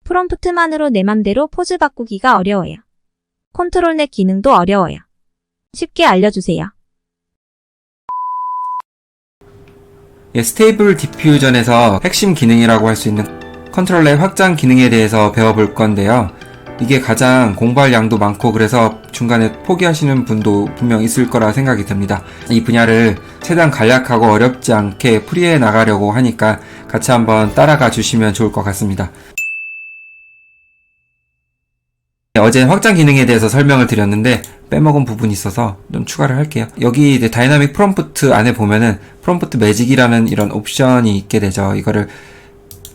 프롬프트만으로 내 맘대로 포즈 바꾸기가 어려워요. 컨트롤 넷 기능도 어려워요. 쉽게 알려주세요. 스테이블 디퓨전에서 핵심 기능이라고 할 수 있는 컨트롤 넷 확장 기능에 대해서 배워볼 건데요. 이게 가장 공부할 양도 많고 그래서 중간에 포기하시는 분도 분명 있을 거라 생각이 듭니다. 이 분야를 최대한 간략하고 어렵지 않게 풀이해 나가려고 하니까 같이 한번 따라가 주시면 좋을 것 같습니다. 어제 확장 기능에 대해서 설명을 드렸는데 빼먹은 부분이 있어서 좀 추가를 할게요. 여기 이제 다이나믹 프롬프트 안에 보면은 프롬프트 매직이라는 이런 옵션이 있게 되죠. 이거를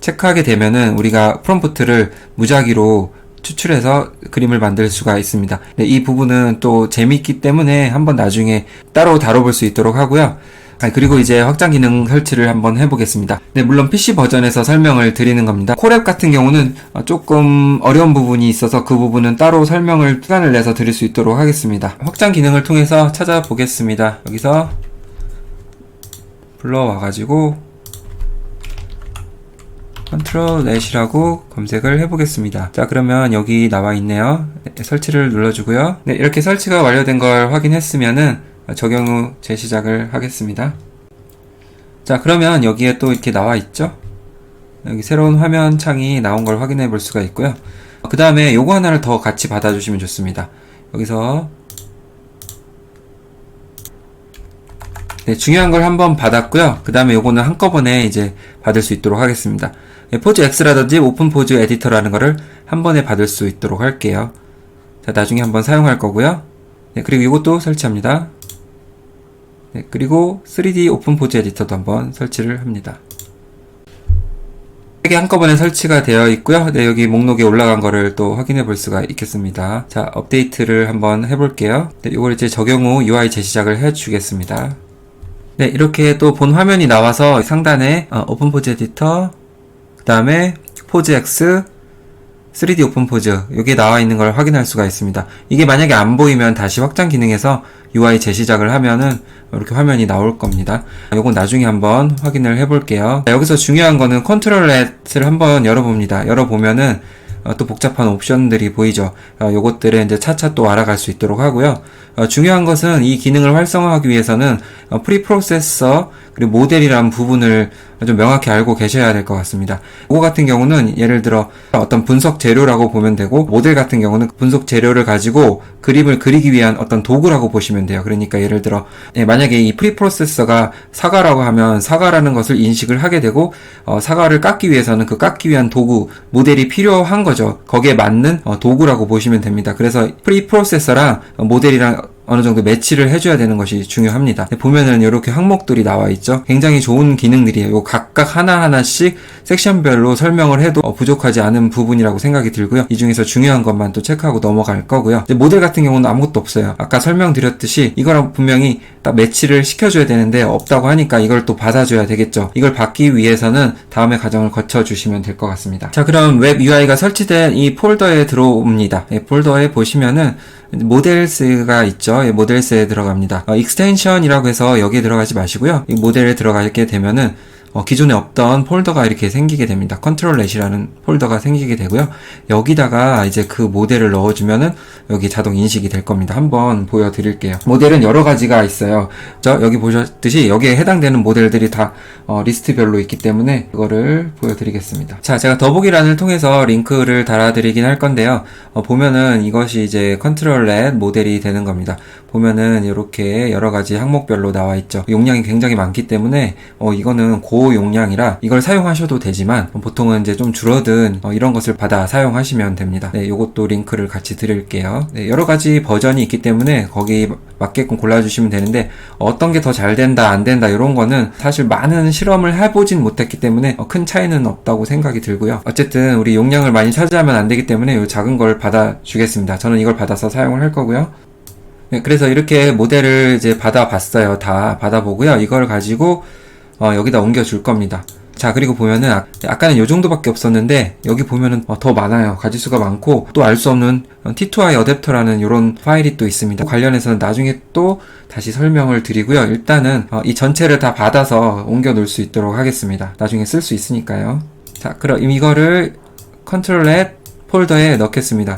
체크하게 되면은 우리가 프롬프트를 무작위로 추출해서 그림을 만들 수가 있습니다. 이 부분은 또 재밌기 때문에 한번 나중에 따로 다뤄볼 수 있도록 하고요. 그리고 이제 확장 기능 설치를 한번 해보겠습니다. 물론 PC 버전에서 설명을 드리는 겁니다. 콜앱 같은 경우는 조금 어려운 부분이 있어서 그 부분은 따로 설명을 시간을 내서 드릴 수 있도록 하겠습니다. 확장 기능을 통해서 찾아보겠습니다. 여기서 불러와가지고 컨트롤 넷이라고 검색을 해보겠습니다. 자, 그러면 여기 나와 있네요. 설치를 눌러주고요. 이렇게 설치가 완료된 걸 확인했으면은 적용 후 재시작을 하겠습니다. 자, 그러면 여기에 또 이렇게 나와 있죠? 여기 새로운 화면 창이 나온 걸 확인해 볼 수가 있고요. 그 다음에 요거 하나를 더 같이 받아주시면 좋습니다. 여기서 중요한 걸 한번 받았고요. 그 다음에 요거는 한꺼번에 이제 받을 수 있도록 하겠습니다. 포즈 X라든지 오픈 포즈 에디터라는 거를 한 번에 받을 수 있도록 할게요. 자, 나중에 한번 사용할 거고요. 그리고 이것도 설치합니다. 그리고 3D 오픈 포즈 에디터도 한번 설치를 합니다. 3개 한꺼번에 설치가 되어 있고요. 여기 목록에 올라간 거를 또 확인해 볼 수가 있겠습니다. 자, 업데이트를 한번 해볼게요. 이걸 이제 적용 후 UI 재시작을 해 주겠습니다. 이렇게 또 본 화면이 나와서 상단에 오픈 포즈 에디터, 그 다음에 포즈 X, 3D 오픈 포즈 여기에 나와 있는 걸 확인할 수가 있습니다. 이게 만약에 안 보이면 다시 확장 기능에서 UI 재시작을 하면은 이렇게 화면이 나올 겁니다. 요건 나중에 한번 확인을 해볼게요. 여기서 중요한 거는 컨트롤 넷을 한번 열어봅니다. 열어보면은 또 복잡한 옵션들이 보이죠. 요것들을 이제 차차 또 알아갈 수 있도록 하고요. 중요한 것은 이 기능을 활성화하기 위해서는 프리프로세서 그리고 모델이라는 부분을 좀 명확히 알고 계셔야 될 것 같습니다. 이거 같은 경우는 예를 들어 어떤 분석 재료라고 보면 되고, 모델 같은 경우는 분석 재료를 가지고 그림을 그리기 위한 어떤 도구라고 보시면 돼요. 그러니까 예를 들어 만약에 이 프리프로세서가 사과라고 하면 사과라는 것을 인식을 하게 되고, 사과를 깎기 위해서는 그 깎기 위한 도구, 모델이 필요한 거죠. 거기에 맞는 도구라고 보시면 됩니다. 그래서 프리프로세서랑 모델이랑 어느 정도 매치를 해줘야 되는 것이 중요합니다. 보면은 이렇게 항목들이 나와 있죠. 굉장히 좋은 기능들이에요. 요 각각 하나하나씩 섹션별로 설명을 해도 부족하지 않은 부분이라고 생각이 들고요. 이 중에서 중요한 것만 또 체크하고 넘어갈 거고요. 모델 같은 경우는 아무것도 없어요. 아까 설명드렸듯이 이거랑 분명히 딱 매치를 시켜줘야 되는데 없다고 하니까 이걸 또 받아줘야 되겠죠. 이걸 받기 위해서는 다음의 과정을 거쳐주시면 될 것 같습니다. 자, 그럼 웹 UI가 설치된 이 폴더에 들어옵니다. 폴더에 보시면은 모델스가 있죠. 모델스에 들어갑니다. 익스텐션이라고 해서 여기에 들어가지 마시고요. 이 모델에 들어가게 되면은 기존에 없던 폴더가 이렇게 생기게 됩니다. 컨트롤 넷이라는 폴더가 생기게 되고요. 여기다가 이제 그 모델을 넣어주면은 여기 자동 인식이 될 겁니다. 한번 보여드릴게요. 모델은 여러 가지가 있어요. 여기 보셨듯이 여기에 해당되는 모델들이 다 리스트별로 있기 때문에 그거를 보여드리겠습니다. 자, 제가 더보기란을 통해서 링크를 달아드리긴 할 건데요. 보면은 이것이 이제 컨트롤 넷 모델이 되는 겁니다. 보면은 이렇게 여러 가지 항목별로 나와 있죠. 용량이 굉장히 많기 때문에 이거는 고용량이라 이걸 사용하셔도 되지만 보통은 이제 좀 줄어든 이런 것을 받아 사용하시면 됩니다. 요것도 링크를 같이 드릴게요. 여러 가지 버전이 있기 때문에 거기 맞게끔 골라주시면 되는데 어떤 게 더 잘 된다 안 된다 이런 거는 사실 많은 실험을 해보진 못했기 때문에 큰 차이는 없다고 생각이 들고요. 어쨌든 우리 용량을 많이 차지하면 안 되기 때문에 이 작은 걸 받아주겠습니다. 저는 이걸 받아서 사용을 할 거고요. 그래서 이렇게 모델을 이제 받아봤어요. 다 받아보고요. 이걸 가지고 여기다 옮겨줄 겁니다. 자, 그리고 보면은 아까는 요 정도밖에 없었는데 여기 보면은 더 많아요. 가지수가 많고 또 알 수 없는 T2I 어댑터라는 이런 파일이 또 있습니다. 관련해서는 나중에 또 다시 설명을 드리고요. 일단은 이 전체를 다 받아서 옮겨 놓을 수 있도록 하겠습니다. 나중에 쓸 수 있으니까요. 자, 그럼 이거를 컨트롤 폴더에 넣겠습니다.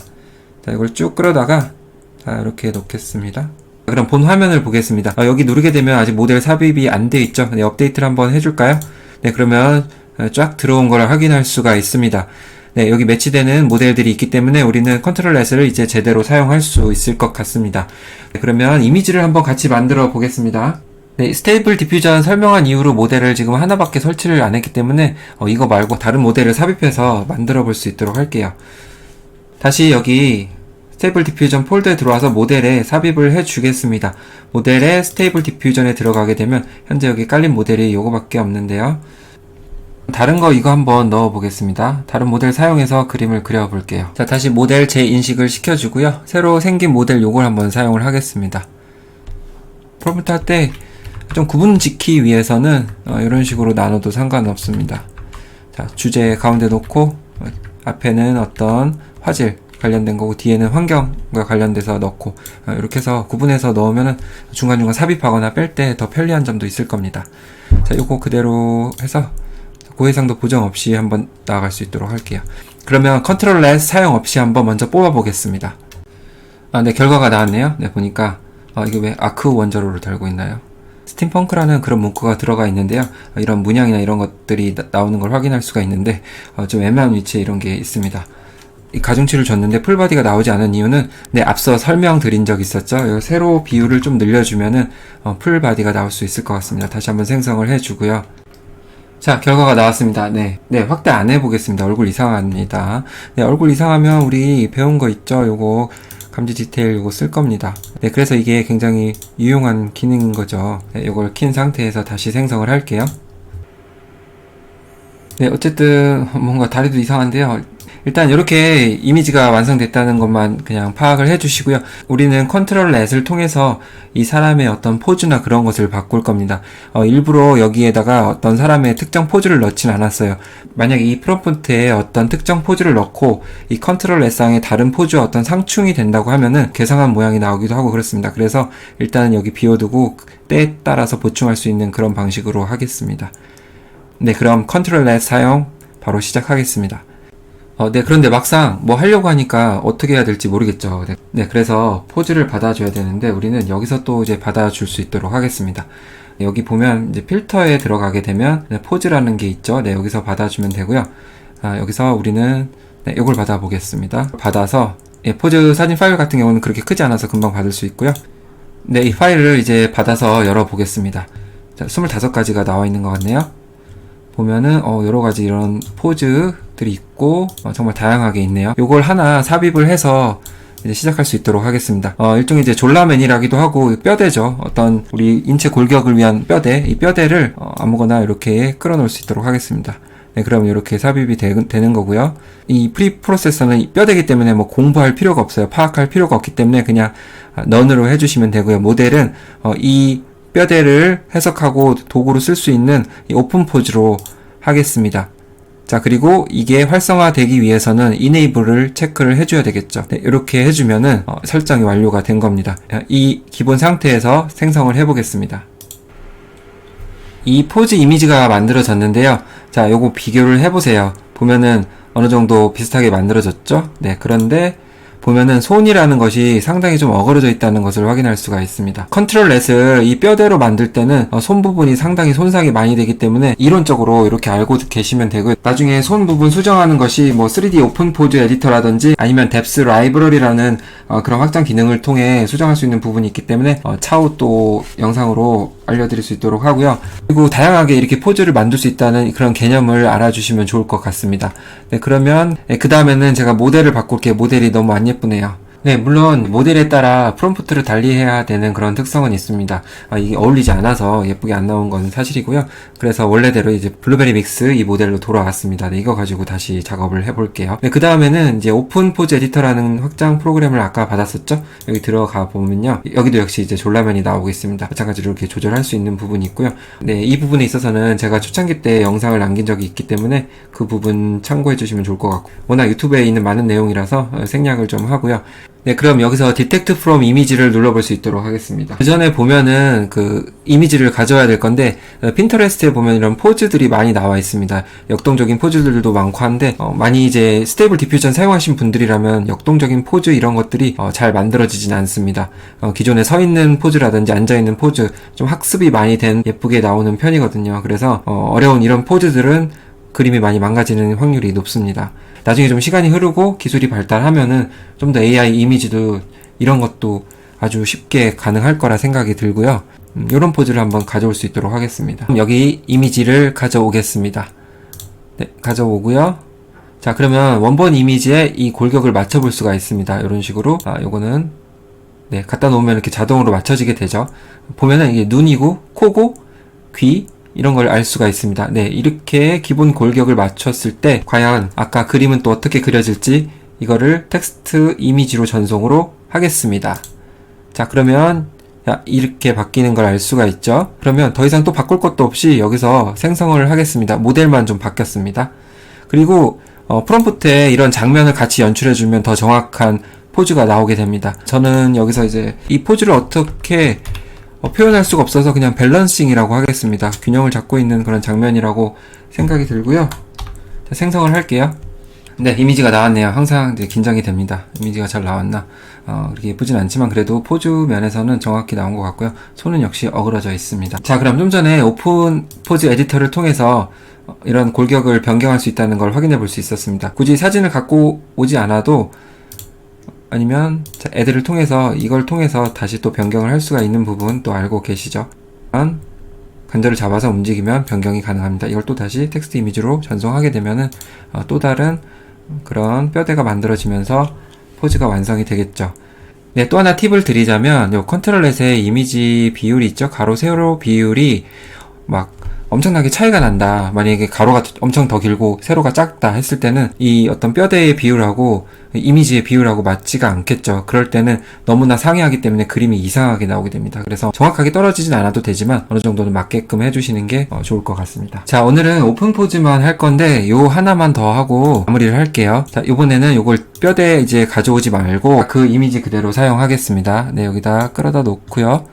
자, 이걸 쭉 끌어다가 자, 이렇게 놓겠습니다. 그럼 본 화면을 보겠습니다. 여기 누르게 되면 아직 모델 삽입이 안 돼 있죠. 네, 업데이트를 한번 해줄까요? 네, 그러면 쫙 들어온 걸 확인할 수가 있습니다. 네, 여기 매치되는 모델들이 있기 때문에 우리는 컨트롤 S를 이제 제대로 사용할 수 있을 것 같습니다. 네, 그러면 이미지를 한번 같이 만들어 보겠습니다. 네, 스테이블 디퓨전 설명한 이후로 모델을 지금 하나밖에 설치를 안 했기 때문에 이거 말고 다른 모델을 삽입해서 만들어 볼 수 있도록 할게요. 다시 여기 스테이블 디퓨전 폴더에 들어와서 모델에 삽입을 해 주겠습니다. 모델에 스테이블 디퓨전에 들어가게 되면 현재 여기 깔린 모델이 요거밖에 없는데요. 다른 거 이거 한번 넣어 보겠습니다. 다른 모델 사용해서 그림을 그려 볼게요. 자, 다시 모델 재인식을 시켜주고요. 새로 생긴 모델 요걸 한번 사용을 하겠습니다. 프롬프트 할 때 좀 구분 짓기 위해서는 이런 식으로 나눠도 상관없습니다. 자, 주제 가운데 놓고 앞에는 어떤 화질 관련된 거고 뒤에는 환경과 관련돼서 넣고 이렇게 해서 구분해서 넣으면 중간중간 삽입하거나 뺄 때 더 편리한 점도 있을 겁니다. 자, 요거 그대로 해서 고해상도 보정 없이 한번 나아갈 수 있도록 할게요. 그러면 컨트롤 S 사용 없이 한번 먼저 뽑아 보겠습니다. 네, 결과가 나왔네요. 네, 보니까 이게 왜 아크 원자로를 달고 있나요? 스팀펑크라는 그런 문구가 들어가 있는데요. 이런 문양이나 이런 것들이 나오는 걸 확인할 수가 있는데 좀 애매한 위치에 이런 게 있습니다. 이 가중치를 줬는데 풀바디가 나오지 않은 이유는 앞서 설명드린 적 있었죠. 세로 비율을 좀 늘려주면은 풀바디가 나올 수 있을 것 같습니다. 다시 한번 생성을 해주고요. 자, 결과가 나왔습니다. 네, 확대 안 해보겠습니다. 얼굴 이상합니다. 네, 얼굴 이상하면 우리 배운 거 있죠? 요거 감지 디테일 요거 쓸 겁니다. 네, 그래서 이게 굉장히 유용한 기능인 거죠. 네, 요걸 킨 상태에서 다시 생성을 할게요. 네, 어쨌든 뭔가 다리도 이상한데요. 일단 이렇게 이미지가 완성됐다는 것만 그냥 파악을 해주시고요. 우리는 컨트롤 S를 통해서 이 사람의 어떤 포즈나 그런 것을 바꿀 겁니다. 일부러 여기에다가 어떤 사람의 특정 포즈를 넣진 않았어요. 만약 이 프롬프트에 어떤 특정 포즈를 넣고 이 컨트롤 S상의 다른 포즈와 어떤 상충이 된다고 하면은 괴상한 모양이 나오기도 하고 그렇습니다. 그래서 일단은 여기 비워두고 때에 따라서 보충할 수 있는 그런 방식으로 하겠습니다. 네, 그럼 컨트롤 S 사용 바로 시작하겠습니다. 네, 그런데 막상 뭐 하려고 하니까 어떻게 해야 될지 모르겠죠. 네, 그래서 포즈를 받아줘야 되는데 우리는 여기서 또 이제 받아줄 수 있도록 하겠습니다. 여기 보면 이제 필터에 들어가게 되면 포즈라는 게 있죠. 네, 여기서 받아주면 되고요. 여기서 우리는 이걸 받아보겠습니다. 받아서 포즈 사진 파일 같은 경우는 그렇게 크지 않아서 금방 받을 수 있고요. 네, 이 파일을 이제 받아서 열어보겠습니다. 자, 25가지가 나와 있는 것 같네요. 보면은 여러 가지 이런 포즈들이 있고 정말 다양하게 있네요. 요걸 하나 삽입을 해서 이제 시작할 수 있도록 하겠습니다. 일종의 이제 졸라맨이라기도 하고 뼈대죠. 어떤 우리 인체 골격을 위한 뼈대, 이 뼈대를 아무거나 이렇게 끌어놓을 수 있도록 하겠습니다. 네, 그럼 이렇게 삽입이 되는 거고요. 이 프리 프로세서는 뼈대기 때문에 뭐 공부할 필요가 없어요. 파악할 필요가 없기 때문에 그냥 넌으로 해주시면 되고요. 모델은 이 뼈대를 해석하고 도구로 쓸 수 있는 이 오픈 포즈로 하겠습니다. 자, 그리고 이게 활성화되기 위해서는 enable을 체크를 해줘야 되겠죠. 네, 이렇게 해주면은 설정이 완료가 된 겁니다. 이 기본 상태에서 생성을 해보겠습니다. 이 포즈 이미지가 만들어졌는데요. 자, 요거 비교를 해보세요. 보면은 어느 정도 비슷하게 만들어졌죠? 네, 그런데 보면은 손이라는 것이 상당히 좀 어그러져 있다는 것을 확인할 수가 있습니다. 컨트롤 S를 이 뼈대로 만들 때는 손 부분이 상당히 손상이 많이 되기 때문에 이론적으로 이렇게 알고 계시면 되고요. 나중에 손 부분 수정하는 것이 뭐 3D 오픈 포즈 에디터라든지 아니면 뎁스 라이브러리라는 그런 확장 기능을 통해 수정할 수 있는 부분이 있기 때문에 차후 또 영상으로 알려드릴 수 있도록 하고요. 그리고 다양하게 이렇게 포즈를 만들 수 있다는 그런 개념을 알아주시면 좋을 것 같습니다. 네, 그러면 그 다음에는 제가 모델을 바꿀게요. 모델이 너무 안 예쁘네요. 네, 물론 모델에 따라 프롬프트를 달리해야 되는 그런 특성은 있습니다. 이게 어울리지 않아서 예쁘게 안 나온 건 사실이고요. 그래서 원래대로 이제 블루베리 믹스 이 모델로 돌아왔습니다. 네, 이거 가지고 다시 작업을 해볼게요. 네, 그 다음에는 이제 오픈 포즈 에디터라는 확장 프로그램을 아까 받았었죠? 여기 들어가 보면요. 여기도 역시 이제 졸라맨이 나오고 있습니다. 마찬가지로 이렇게 조절할 수 있는 부분이 있고요. 네, 이 부분에 있어서는 제가 초창기 때 영상을 남긴 적이 있기 때문에 그 부분 참고해 주시면 좋을 것 같고, 워낙 유튜브에 있는 많은 내용이라서 생략을 좀 하고요. 네, 그럼 여기서 Detect from Image를 눌러볼 수 있도록 하겠습니다. 그 전에 보면은 그 이미지를 가져와야 될 건데, 핀터레스트에 보면 이런 포즈들이 많이 나와 있습니다. 역동적인 포즈들도 많고 한데, 많이 이제 스테이블 디퓨전 사용하신 분들이라면 역동적인 포즈 이런 것들이 잘 만들어지진 않습니다. 기존에 서 있는 포즈라든지 앉아 있는 포즈, 좀 학습이 많이 된 예쁘게 나오는 편이거든요. 그래서 어려운 이런 포즈들은 그림이 많이 망가지는 확률이 높습니다. 나중에 좀 시간이 흐르고 기술이 발달하면은 좀 더 AI 이미지도 이런 것도 아주 쉽게 가능할 거라 생각이 들고요. 이런 포즈를 한번 가져올 수 있도록 하겠습니다. 여기 이미지를 가져오겠습니다. 네, 가져오고요. 자, 그러면 원본 이미지에 이 골격을 맞춰볼 수가 있습니다. 이런 식으로. 요거는 네, 갖다 놓으면 이렇게 자동으로 맞춰지게 되죠. 보면은 이게 눈이고, 코고, 귀, 이런 걸 알 수가 있습니다. 네, 이렇게 기본 골격을 맞췄을 때 과연 아까 그림은 또 어떻게 그려질지 이거를 텍스트 이미지로 전송으로 하겠습니다. 자, 그러면 이렇게 바뀌는 걸 알 수가 있죠. 그러면 더 이상 또 바꿀 것도 없이 여기서 생성을 하겠습니다. 모델만 좀 바뀌었습니다. 그리고 프롬프트에 이런 장면을 같이 연출해주면 더 정확한 포즈가 나오게 됩니다. 저는 여기서 이제 이 포즈를 어떻게 표현할 수가 없어서 그냥 밸런싱이라고 하겠습니다. 균형을 잡고 있는 그런 장면이라고 생각이 들고요. 자, 생성을 할게요. 네, 이미지가 나왔네요. 항상 이제 긴장이 됩니다. 이미지가 잘 나왔나? 그렇게 예쁘진 않지만 그래도 포즈 면에서는 정확히 나온 것 같고요. 손은 역시 어그러져 있습니다. 자, 그럼 좀 전에 오픈 포즈 에디터를 통해서 이런 골격을 변경할 수 있다는 걸 확인해 볼 수 있었습니다. 굳이 사진을 갖고 오지 않아도 아니면 애들을 통해서 이걸 통해서 다시 또 변경을 할 수가 있는 부분 또 알고 계시죠? 관절을 잡아서 움직이면 변경이 가능합니다. 이걸 또 다시 텍스트 이미지로 전송하게 되면은 또 다른 그런 뼈대가 만들어지면서 포즈가 완성이 되겠죠. 네, 또 하나 팁을 드리자면 요 컨트롤렛의 이미지 비율이 있죠? 가로 세로 비율이 막 엄청나게 차이가 난다. 만약에 가로가 엄청 더 길고 세로가 작다 했을 때는 이 어떤 뼈대의 비율하고 이미지의 비율하고 맞지가 않겠죠. 그럴 때는 너무나 상이하기 때문에 그림이 이상하게 나오게 됩니다. 그래서 정확하게 떨어지진 않아도 되지만 어느 정도는 맞게끔 해주시는 게 좋을 것 같습니다. 자, 오늘은 오픈 포즈만 할 건데 요 하나만 더 하고 마무리를 할게요. 자, 이번에는 요걸 뼈대 이제 가져오지 말고 그 이미지 그대로 사용하겠습니다. 네, 여기다 끌어다 놓고요.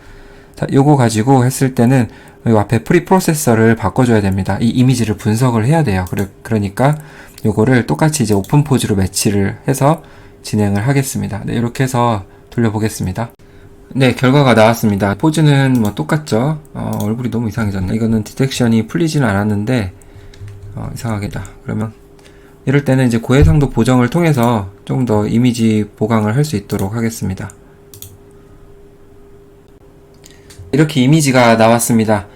자, 요거 가지고 했을 때는 요 앞에 프리 프로세서를 바꿔줘야 됩니다. 이 이미지를 분석을 해야 돼요. 그러니까 요거를 똑같이 이제 오픈 포즈로 매치를 해서 진행을 하겠습니다. 네, 이렇게 해서 돌려보겠습니다. 네, 결과가 나왔습니다. 포즈는 뭐 똑같죠. 얼굴이 너무 이상해졌네. 이거는 디텍션이 풀리지는 않았는데 이상하겠다. 그러면 이럴 때는 이제 고해상도 보정을 통해서 좀 더 이미지 보강을 할 수 있도록 하겠습니다. 이렇게 이미지가 나왔습니다.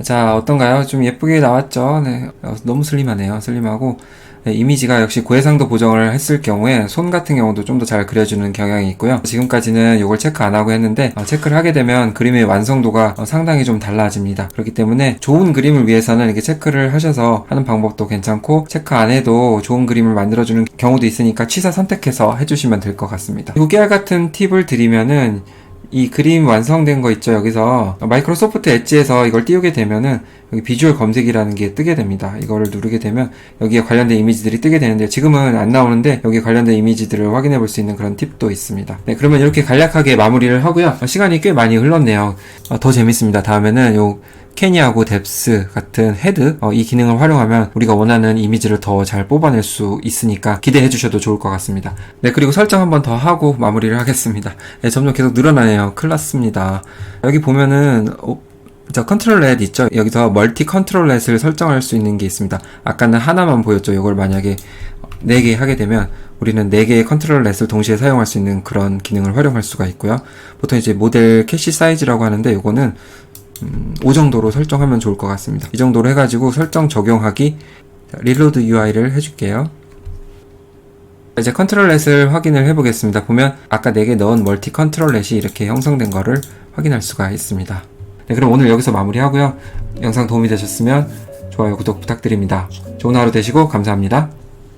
자, 어떤가요? 좀 예쁘게 나왔죠? 네, 너무 슬림하네요. 슬림하고 네, 이미지가 역시 고해상도 보정을 했을 경우에 손 같은 경우도 좀 더 잘 그려주는 경향이 있고요. 지금까지는 이걸 체크 안 하고 했는데 체크를 하게 되면 그림의 완성도가 상당히 좀 달라집니다. 그렇기 때문에 좋은 그림을 위해서는 이렇게 체크를 하셔서 하는 방법도 괜찮고 체크 안 해도 좋은 그림을 만들어주는 경우도 있으니까 취사 선택해서 해주시면 될 것 같습니다. 그리고 깨알 같은 팁을 드리면은 이 그림 완성된 거 있죠. 여기서 마이크로소프트 엣지에서 이걸 띄우게 되면은 여기 비주얼 검색이라는 게 뜨게 됩니다. 이거를 누르게 되면 여기에 관련된 이미지들이 뜨게 되는데 지금은 안 나오는데 여기에 관련된 이미지들을 확인해 볼 수 있는 그런 팁도 있습니다. 네, 그러면 이렇게 간략하게 마무리를 하고요. 시간이 꽤 많이 흘렀네요. 더 재밌습니다. 다음에는 요 캐니하고 뎁스 같은 헤드 이 기능을 활용하면 우리가 원하는 이미지를 더 잘 뽑아낼 수 있으니까 기대해 주셔도 좋을 것 같습니다. 네, 그리고 설정 한번 더 하고 마무리를 하겠습니다. 네, 점점 계속 늘어나네요. 큰일 났습니다. 여기 보면은 저 컨트롤렛 있죠? 여기서 멀티 컨트롤렛을 설정할 수 있는 게 있습니다. 아까는 하나만 보였죠? 이걸 만약에 4개 하게 되면 우리는 4개의 컨트롤렛을 동시에 사용할 수 있는 그런 기능을 활용할 수가 있고요. 보통 이제 모델 캐시 사이즈라고 하는데 이거는 5 정도로 설정하면 좋을 것 같습니다. 이 정도로 해가지고 설정 적용하기 리로드 UI를 해줄게요. 이제 컨트롤렛을 확인을 해보겠습니다. 보면 아까 4개 넣은 멀티 컨트롤렛이 이렇게 형성된 거를 확인할 수가 있습니다. 네, 그럼 오늘 여기서 마무리하고요. 영상 도움이 되셨으면 좋아요, 구독 부탁드립니다. 좋은 하루 되시고 감사합니다.